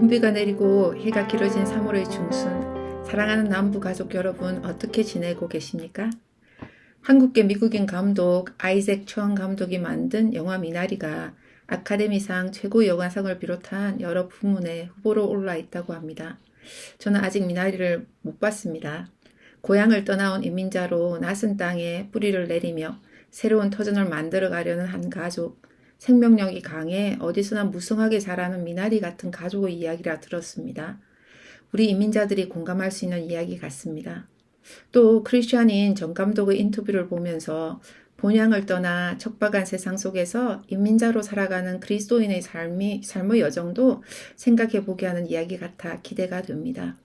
봄비가 내리고 해가 길어진 3월의 중순, 사랑하는 남부 가족 여러분 어떻게 지내고 계십니까? 한국계 미국인 감독 아이색 초안 감독이 만든 영화 미나리가 아카데미상 최고 영화상을 비롯한 여러 부문에 후보로 올라 있다고 합니다. 저는 아직 미나리를 못 봤습니다. 고향을 떠나온 이민자로 낯선 땅에 뿌리를 내리며 새로운 터전을 만들어 가려는 한 가족, 생명력이 강해 어디서나 무성하게 자라는 미나리 같은 가족의 이야기라 들었습니다. 우리 이민자들이 공감할 수 있는 이야기 같습니다. 또 크리스찬인 정 감독의 인터뷰를 보면서 본향을 떠나 척박한 세상 속에서 이민자로 살아가는 그리스도인의 삶의 여정도 생각해 보게 하는 이야기 같아 기대가 됩니다.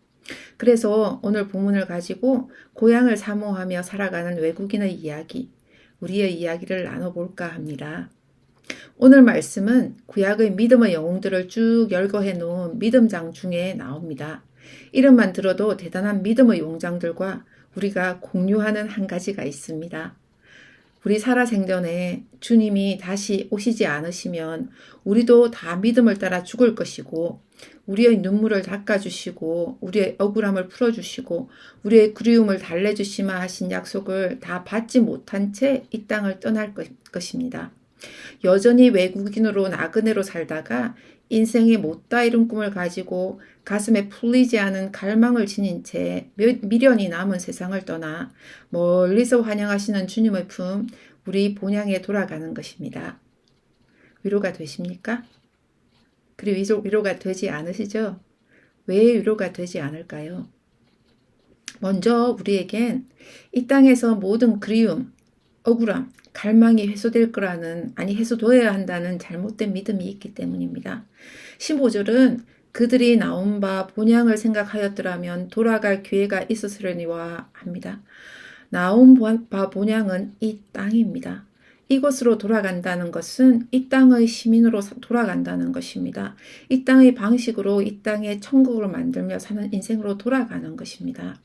그래서 오늘 본문을 가지고 고향을 사모하며 살아가는 외국인의 이야기, 우리의 이야기를 나눠볼까 합니다. 오늘 말씀은 구약의 믿음의 영웅들을 쭉 열거해 놓은 믿음장 중에 나옵니다. 이름만 들어도 대단한 믿음의 용장들과 우리가 공유하는 한 가지가 있습니다. 우리 살아생전에 주님이 다시 오시지 않으시면 우리도 다 믿음을 따라 죽을 것이고 우리의 눈물을 닦아주시고 우리의 억울함을 풀어주시고 우리의 그리움을 달래주시마 하신 약속을 다 받지 못한 채 이 땅을 떠날 것입니다. 여전히 외국인으로 나그네로 살다가 인생의 못다 이룬 꿈을 가지고 가슴에 풀리지 않은 갈망을 지닌 채 미련이 남은 세상을 떠나 멀리서 환영하시는 주님의 품, 우리 본향에 돌아가는 것입니다. 위로가 되십니까? 그리고 위로가 되지 않으시죠? 왜 위로가 되지 않을까요? 먼저 우리에겐 이 땅에서 모든 그리움, 억울함, 갈망이 해소될 거라는, 해소되어야 한다는 잘못된 믿음이 있기 때문입니다. 15절은 그들이 나온 바 본향을 생각하였더라면 돌아갈 기회가 있었으려니와 합니다. 나온 바 본향은 이 땅입니다. 이곳으로 돌아간다는 것은 이 땅의 시민으로 돌아간다는 것입니다. 이 땅의 방식으로 이 땅의 천국을 만들며 사는 인생으로 돌아가는 것입니다.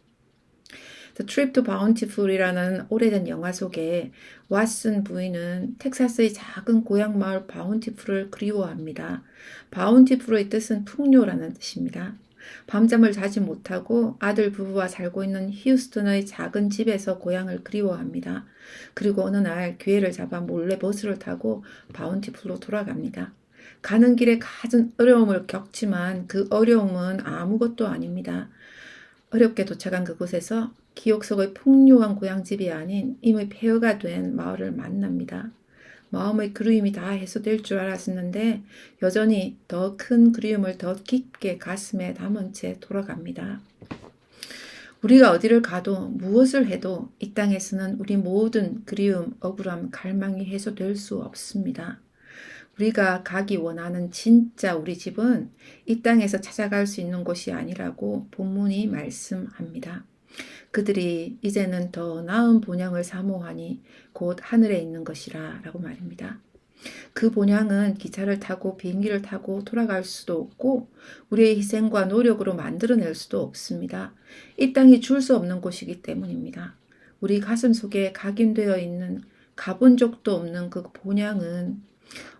The Trip to Bountiful이라는 오래된 영화 속에 왓슨 부인은 텍사스의 작은 고향 마을 바운티풀을 그리워합니다. 바운티풀의 뜻은 풍요라는 뜻입니다. 밤잠을 자지 못하고 아들 부부와 살고 있는 휴스턴의 작은 집에서 고향을 그리워합니다. 그리고 어느 날 기회를 잡아 몰래 버스를 타고 바운티풀로 돌아갑니다. 가는 길에 갖은 어려움을 겪지만 그 어려움은 아무것도 아닙니다. 어렵게 도착한 그곳에서 기억 속의 풍요한 고향집이 아닌 이미 폐허가 된 마을을 만납니다. 마음의 그리움이 다 해소될 줄 알았었는데 여전히 더 큰 그리움을 더 깊게 가슴에 담은 채 돌아갑니다. 우리가 어디를 가도 무엇을 해도 이 땅에서는 우리 모든 그리움, 억울함, 갈망이 해소될 수 없습니다. 우리가 가기 원하는 진짜 우리 집은 이 땅에서 찾아갈 수 있는 곳이 아니라고 본문이 말씀합니다. 그들이 이제는 더 나은 본향을 사모하니 곧 하늘에 있는 것이라 라고 말입니다. 그 본향은 기차를 타고 비행기를 타고 돌아갈 수도 없고 우리의 희생과 노력으로 만들어낼 수도 없습니다. 이 땅이 줄 수 없는 곳이기 때문입니다. 우리 가슴 속에 각인되어 있는 가본 적도 없는 그 본향은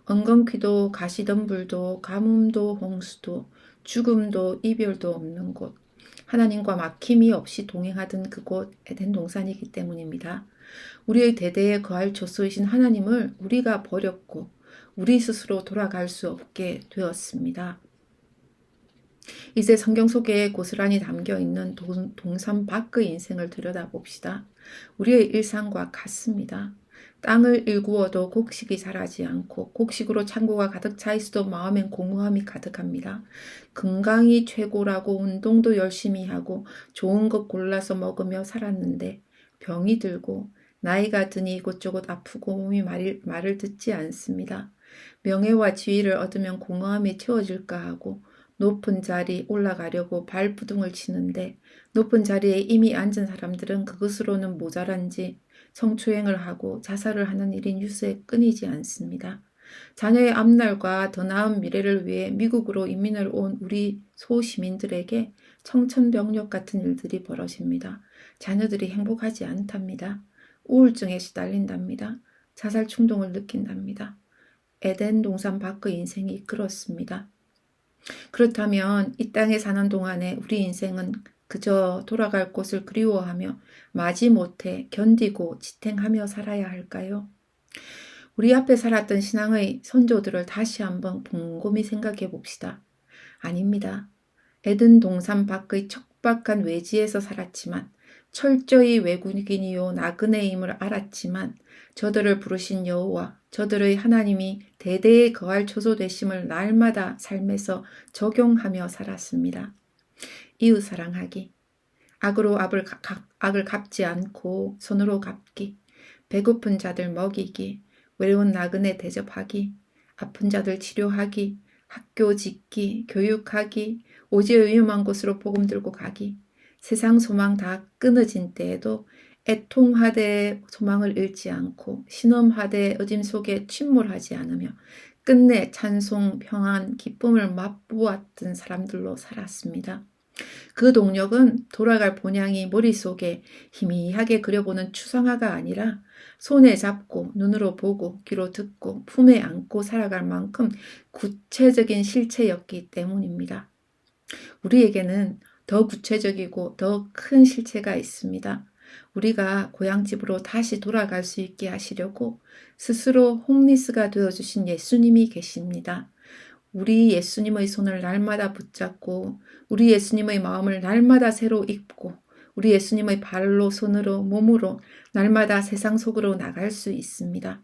엉겅퀴도 가시덤불도 가뭄도 홍수도 죽음도 이별도 없는 곳, 하나님과 막힘이 없이 동행하던 그곳 에덴 동산이기 때문입니다. 우리의 대대에 거할 조소이신 하나님을 우리가 버렸고 우리 스스로 돌아갈 수 없게 되었습니다. 이제 성경 속에 고스란히 담겨있는 동산 밖의 인생을 들여다봅시다. 우리의 일상과 같습니다. 땅을 일구어도 곡식이 자라지 않고 곡식으로 창고가 가득 차 있어도 마음엔 공허함이 가득합니다. 건강이 최고라고 운동도 열심히 하고 좋은 것 골라서 먹으며 살았는데 병이 들고 나이가 드니 이곳저곳 아프고 몸이 말을 듣지 않습니다. 명예와 지위를 얻으면 공허함이 채워질까 하고 높은 자리 올라가려고 발부둥을 치는데 높은 자리에 이미 앉은 사람들은 그것으로는 모자란지 성추행을 하고 자살을 하는 일이 뉴스에 끊이지 않습니다. 자녀의 앞날과 더 나은 미래를 위해 미국으로 이민을 온 우리 소시민들에게 청천벽력 같은 일들이 벌어집니다. 자녀들이 행복하지 않답니다. 우울증에 시달린답니다. 자살 충동을 느낀답니다. 에덴 동산 밖의 인생이 그렇습니다. 그렇다면 이 땅에 사는 동안에 우리 인생은 그저 돌아갈 곳을 그리워하며 마지못해 견디고 지탱하며 살아야 할까요? 우리 앞에 살았던 신앙의 선조들을 다시 한번 곰곰이 생각해 봅시다. 아닙니다. 에덴 동산 밖의 척박한 외지에서 살았지만 철저히 외국인이요 나그네임을 알았지만 저들을 부르신 여호와 저들의 하나님이 대대에 거할 처소 되심을 날마다 삶에서 적용하며 살았습니다. 이웃 사랑하기, 악으로 악을 갚지 않고 손으로 갚기, 배고픈 자들 먹이기, 외로운 나그네 대접하기, 아픈 자들 치료하기, 학교 짓기, 교육하기, 오지의 위험한 곳으로 복음 들고 가기, 세상 소망 다 끊어진 때에도 애통하되 소망을 잃지 않고 신음하되 어짐 속에 침몰하지 않으며 끝내 찬송, 평안, 기쁨을 맛보았던 사람들로 살았습니다. 그 동력은 돌아갈 본향이 머릿속에 희미하게 그려보는 추상화가 아니라 손에 잡고 눈으로 보고 귀로 듣고 품에 안고 살아갈 만큼 구체적인 실체였기 때문입니다. 우리에게는 더 구체적이고 더 큰 실체가 있습니다. 우리가 고향집으로 다시 돌아갈 수 있게 하시려고 스스로 홈리스가 되어주신 예수님이 계십니다. 우리 예수님의 손을 날마다 붙잡고 우리 예수님의 마음을 날마다 새로 입고 우리 예수님의 발로 손으로 몸으로 날마다 세상 속으로 나갈 수 있습니다.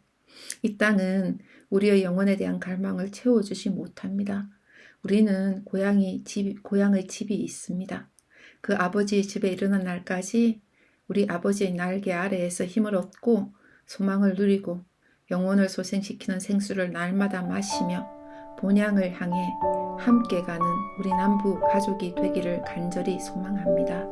이 땅은 우리의 영혼에 대한 갈망을 채워주지 못합니다. 우리는 고향의 집이 있습니다. 그 아버지의 집에 이르는 날까지 우리 아버지의 날개 아래에서 힘을 얻고 소망을 누리고 영혼을 소생시키는 생수를 날마다 마시며 본향을 향해 함께 가는 우리 남부 가족이 되기를 간절히 소망합니다.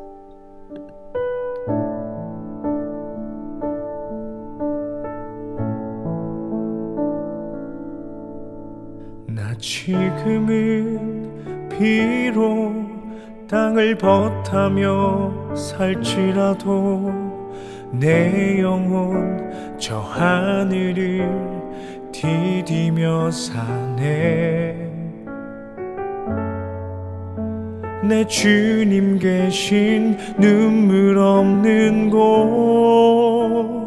나 지금은 비록 땅을 벗하며 살지라도 내 영혼 저 하늘을 디디며 사네. 내 주님 계신 눈물 없는 곳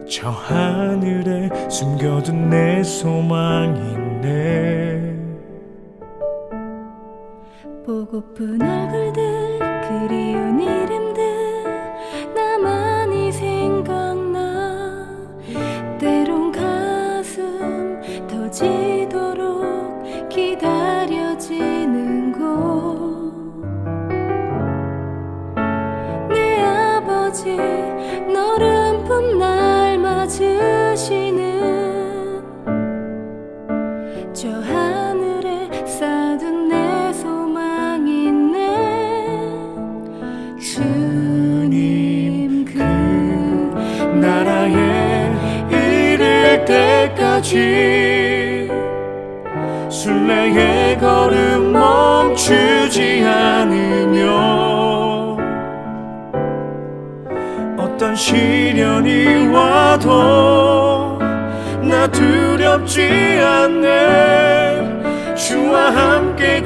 저 하늘에 숨겨둔 내 소망이 있네. 보고픈 얼굴들 그리운 이름들 나만이 생각나. 때론 가슴 터지도록 기다려지는 곳 내 아버지 너른 품 날 맞으시는 저 하늘에 쌓둔 내 소망 있네. 주님 그 나라에 이를 때까지 순례의 걸음 멈추지 않으며 어떤 시련이 와도 나 두렵지 않네. 주와 함께